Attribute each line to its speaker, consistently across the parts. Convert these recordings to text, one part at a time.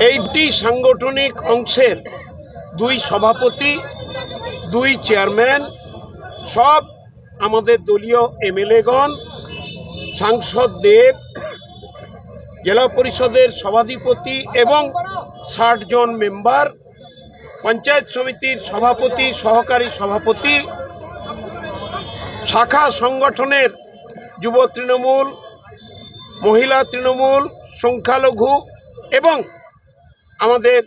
Speaker 1: এইটি সাংগঠনিক অংশের দুই সভাপতি, দুই চেয়ারম্যান, সব আমাদের দলীয় এমএলএগণ, সাংসদ দেব, জেলা পরিষদের সভাধিপতি এবং ৬০ জন মেম্বার, পঞ্চায়েত সমিতির সভাপতি, সহকারী সভাপতি, শাখা সংগঠনের যুব তৃণমূল, মহিলা তৃণমূল, সংখ্যালঘু এবং আমাদের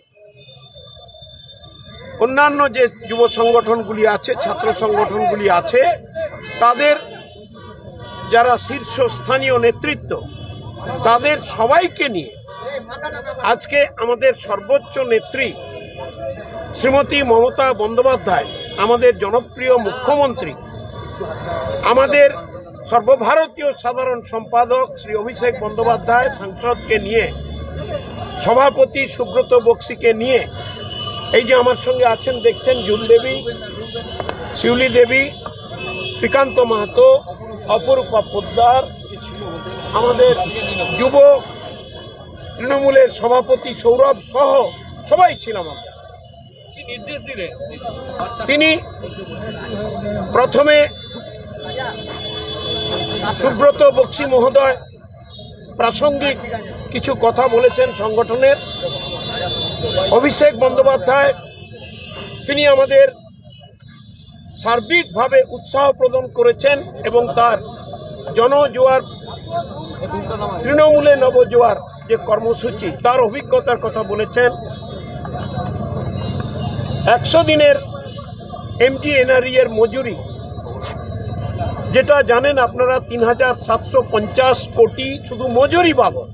Speaker 1: অন্যান্য যে যুব সংগঠনগুলি আছে, ছাত্র সংগঠনগুলি আছে, তাদের যারা শীর্ষস্থানীয় নেতৃত্ব, তাদের সবাইকে নিয়ে আজকে আমাদের সর্বোচ্চ নেত্রী শ্রীমতী মমতা বন্দ্যোপাধ্যায়, আমাদের জনপ্রিয় মুখ্যমন্ত্রী, আমাদের সর্বভারতীয় সাধারণ সম্পাদক শ্রী অভিষেক বন্দ্যোপাধ্যায় সাংসদকে নিয়ে, সভাপতি সুব্রত বক্সিকে নিয়ে, এই যে আমার সঙ্গে আছেন দেখছেন জুল দেবী, শিউলি দেবী, শ্রীকান্ত মাহাতো, অপরূপা পোদ্দার, আমাদের যুব তৃণমূলের সভাপতি সৌরভ সহ সবাই ছিলাম আমরা। তিনি প্রথমে সুব্রত বক্সি মহোদয় প্রাসঙ্গিক কিছু কথা বলেছেন সংগঠনের। অভিষেক বন্দ্যোপাধ্যায় তিনি আমাদের সার্বিকভাবে উৎসাহ প্রদান করেছেন এবং তার জনজোয়ার, তৃণমূলে নবজোয়ার যে কর্মসূচি, তার অভিজ্ঞতার কথা বলেছেন। ১০০ দিনের এমজিএনআরই এর মজুরি, যেটা জানেন আপনারা ৩,৭৫০ কোটি শুধু মজুরি বাবদ,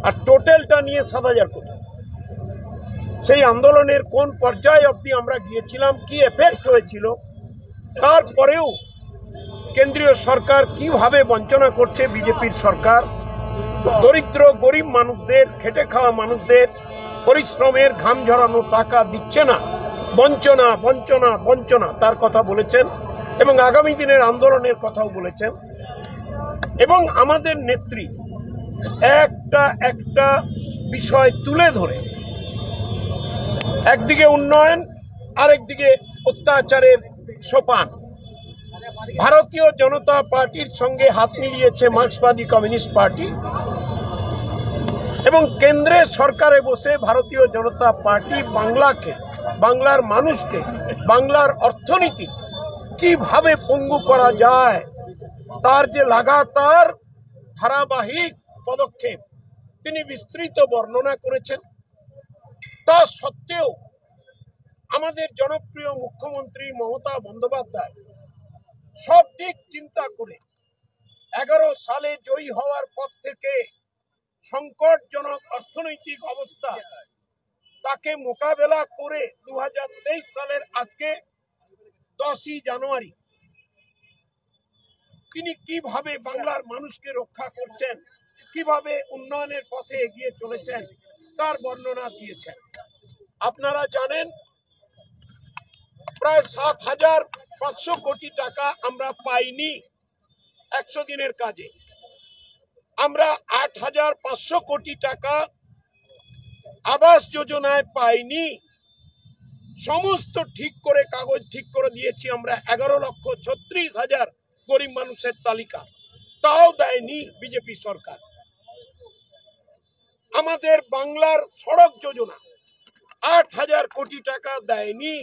Speaker 1: আর টোটালটা নিয়ে ৭,০০০ কোটি। সেই আন্দোলনের কোন পর্যায়ে অবধি আমরা গিয়েছিলাম, কি এফেক্ট হয়েছিল, তারপরেও কেন্দ্রীয় সরকার কিভাবে বঞ্চনা করছে বিজেপির সরকার, দরিদ্র গরিব মানুষদের, খেটে খাওয়া মানুষদের পরিশ্রমের ঘাম ঝরানো টাকা দিচ্ছে না, বঞ্চনা বঞ্চনা বঞ্চনা, তার কথা বলেছেন এবং আগামী দিনের আন্দোলনের কথাও বলেছেন। এবং আমাদের নেত্রী একটা একটা বিষয় তুলে ধরে একদিকে উন্নয়ন, আরেকদিকে অত্যাচারের সোপান। ভারতীয় জনতা পার্টির সঙ্গে হাত মিলিয়েছে মার্ক্সবাদী কমিউনিস্ট পার্টি এবং কেন্দ্রের সরকারে বসে ভারতীয় জনতা পার্টি বাংলাকে, বাংলার মানুষকে, বাংলার অর্থনীতি কিভাবে পঙ্গু করা যায় তার যে লাগাতার ধারাবাহিক পদক্ষেপ তিনি বিস্তৃত বর্ণনা করেছেন। তা সত্ত্বেও আমাদের জনপ্রিয় মুখ্যমন্ত্রী মমতা বন্দ্যোপাধ্যায় সব দিক চিন্তা করে 11 সালে জয়ী হওয়ার পর থেকে সংকটজনক অর্থনৈতিক অবস্থা তাকে মোকাবেলা করে 2023 সালের আজকে 10ই জানুয়ারি তিনি কিভাবে বাংলার মানুষকে রক্ষা করছেন, কিভাবে উন্নয়নের পথে এগিয়ে চলেছেন, তার বর্ণনা দিয়েছেন। আপনারা জানেন প্রায় 7,500 কোটি টাকা আমরা পাইনি 100 দিনের কাজে। আমরা 8,500 কোটি টাকা আবাস যোজনায় পাইনি। সমস্ত ঠিক করে, কাগজ ঠিক করে দিয়েছি আমরা 11,36,000 গরিব মানুষের তালিকা, তাও দেয়নি বিজেপি সরকার। আমাদের বাংলার সড়ক যোজনা 8,000 কোটি টাকা দেয়নি।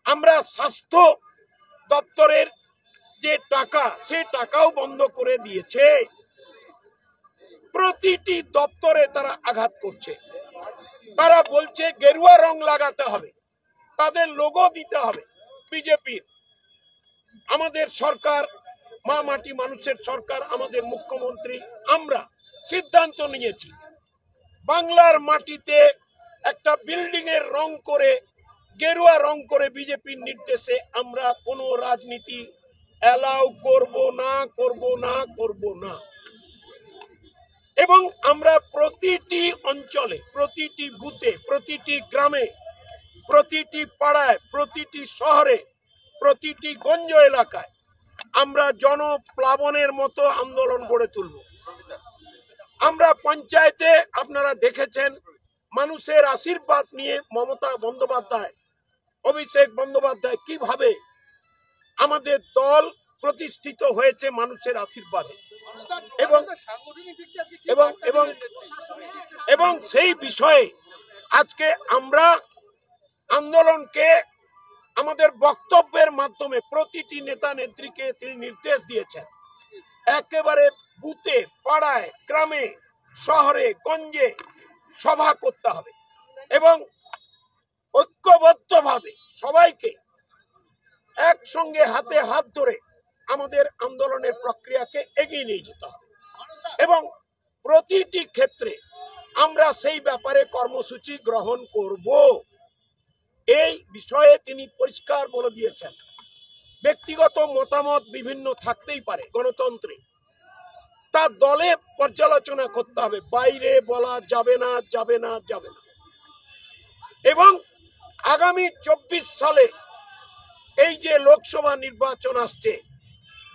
Speaker 1: আমরা স্বাস্থ্য দপ্তরের যে টাকা, সে টাকাও বন্ধ করে দিয়েছে। প্রতিটি দপ্তরে তারা আঘাত করছে। তারা বলছে গেরুয়া রং লাগাতে হবে, তাদের লোগো দিতে হবে বিজেপির। আমাদের সরকার, মা মাটি মানুষের সরকার, আমাদের মুখ্যমন্ত্রী, আমরা সিদ্ধান্ত নিয়েছি বাংলার মাটিতে একটা বিল্ডিং এর রং করে, গেরুয়া রং করে বিজেপির নির্দেশে আমরা কোনো রাজনীতি অ্যালাউ করব না, করব না, করব না। এবং আমরা প্রতিটি অঞ্চলে, প্রতিটি বুথে, প্রতিটি গ্রামে, প্রতিটি পাড়ায়, প্রতিটি শহরে, প্রতিটি গঞ্জ এলাকায় আমরা জনপ্লাবনের মতো আন্দোলন গড়ে তুলব। আমরা পঞ্চায়েতে আপনারা দেখেছেন মানুষের আশীর্বাদ নিয়ে মমতা বন্দ্যোপাধ্যায়, অভিষেক বন্দ্যোপাধ্যায় কিভাবে আমাদের দল প্রতিষ্ঠিত হয়েছে মানুষের আশীর্বাদে, এবং এবং এবং এবং সেই বিষয়ে আজকে আমরা আন্দোলনকে আমাদের বক্তব্যের মাধ্যমে প্রতিটি নেতা নেত্রীকে তিনি নির্দেশ দিয়েছেন একেবারে বুথে, পাড়ায়, গ্রামে, শহরে, গঞ্জে সভা করতে হবে এবং ঐক্যবদ্ধভাবে সবাইকে একসঙ্গে হাতে হাত ধরে আমাদের আন্দোলনের প্রক্রিয়াকে এগিয়ে নিয়ে যেতে হবে এবং প্রতিটি ক্ষেত্রে আমরা সেই ব্যাপারে কর্মসূচি গ্রহণ করব। এই বিষয়ে তিনি পরিষ্কার বলে দিয়েছেন। ব্যক্তিগত মতামত বিভিন্ন থাকতেই পারে গণতন্ত্রে, তা দলে পর্যালোচনা করতে হবে, বাইরে বলা যাবে না যাবে না যাবে না। এবং আগামী 24 সালে এই যে লোকসভা নির্বাচন আসছে,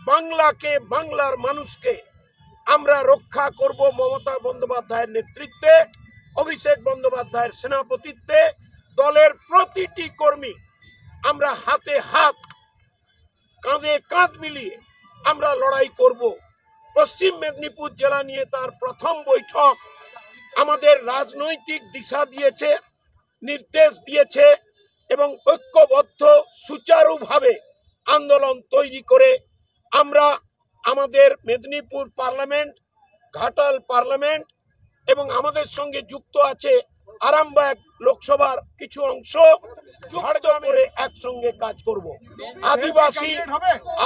Speaker 1: বাংলাকে, বাংলার মানুষকে আমরা রক্ষা করব মমতা বন্দ্যোপাধ্যায়ের নেতৃত্বে, অভিষেক বন্দ্যোপাধ্যায়ের সেনাপতিত্বে। দলের প্রতিটি কর্মী আমরা হাতে হাত, কাঁধে কাঁধ মিলিয়ে আমরা লড়াই করব। পশ্চিম মেদিনীপুর জেলা নিয়ে তার প্রথম বৈঠক আমাদের রাজনৈতিক দিশা দিয়েছে, নির্দেশ দিয়েছে এবং ঐক্যবদ্ধ সুচারুভাবে আন্দোলন তৈরি করে আমরা আমাদের মেদিনীপুর পার্লামেন্ট, ঘাটাল পার্লামেন্ট এবং আমাদের সঙ্গে যুক্ত আছে আরামবাগ লোকসভার কিছু অংশ, ঝাড়গ্রাম করে একসঙ্গে কাজ করব।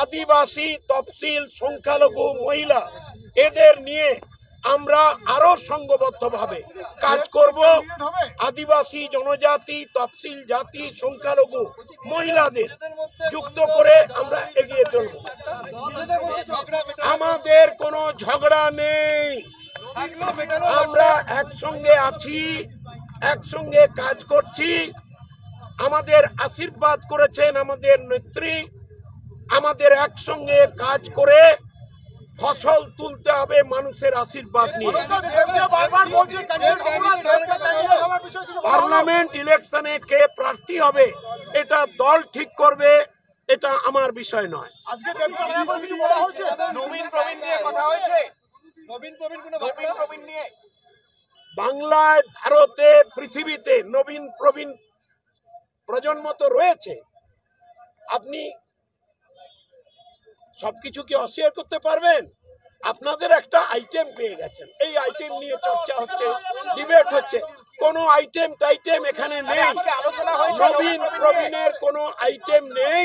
Speaker 1: আদিবাসী, তফসিল, সংখ্যালঘু, মহিলা এদের নিয়ে আমরা আরো সংঘবদ্ধভাবে কাজ করব। আদিবাসী, জনজাতি, তফসিল জাতি, সংখ্যালঘু, মহিলাদের যুক্ত করে আমরা এগিয়ে চলব। আমাদের কোনো ঝগড়া নেই, আমরা একসঙ্গে আছি, একসঙ্গে কাজ করছি। আমাদের আশীর্বাদ করেছেন আমাদের নেত্রী, আমাদের একসঙ্গে কাজ করে ফসল তুলতে হবে মানুষের আশীর্বাদ নিয়ে। পার্লামেন্ট ইলেকশনে কে প্রার্থী হবে এটা দল ঠিক করবে, এটা আমার বিষয় নয়। বাংলায়, ভারতে, পৃথিবীতে নবীন প্রবীণ প্রজন্ম তো রয়েছে। আপনি সবকিছু কি অস্বীকার করতে পারবেন? আপনাদের একটা আইটেম পেয়ে গেছেন, এই আইটেম নিয়ে চর্চা হচ্ছে, ডিবেট হচ্ছে। কোনো আইটেম টাইটেম এখানে নেই, নবীন প্রবীণের কোনো আইটেম নেই।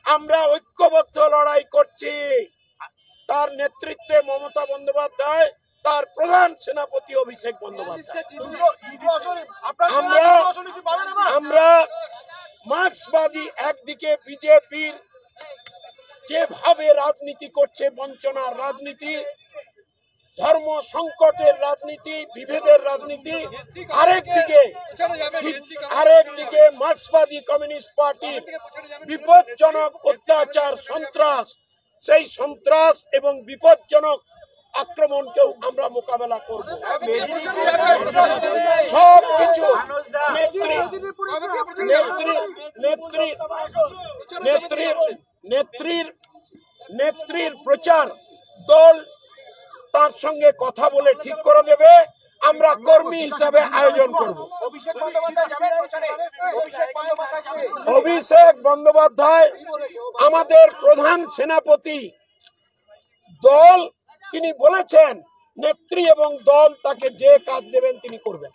Speaker 1: আমরা ঐক্যবদ্ধ লড়াই করছি, তার নেতৃত্বে মমতা বন্দ্যোপাধ্যায়, তার প্রধান সেনাপতি অভিষেক বন্দ্যোপাধ্যায়। আমরা মার্ক্সবাদী একদিকে, বিজেপির যেভাবে রাজনীতি করছে, বঞ্চনার রাজনীতি, ধর্ম সংকটের রাজনীতি, বিভেদের রাজনীতি, আরেকদিকে মার্ক্সবাদী কমিউনিস্ট পার্টি বিপজ্জনক অত্যাচার, সন্ত্রাস, সেই সন্ত্রাস এবং বিপজ্জনক আক্রমণকেও আমরা মোকাবেলা করব। সবকিছু নেত্রীর প্রচার দল তার সঙ্গে কথা বলে ঠিক করে দেবে, আমরা কর্মী হিসাবে আয়োজন করব। অভিষেক বন্দ্যোপাধ্যায় আমাদের প্রধান সেনাপতি, দল তিনি বলেছেন নেত্রী এবং দল তাকে যে কাজ দেবেন তিনি করবেন।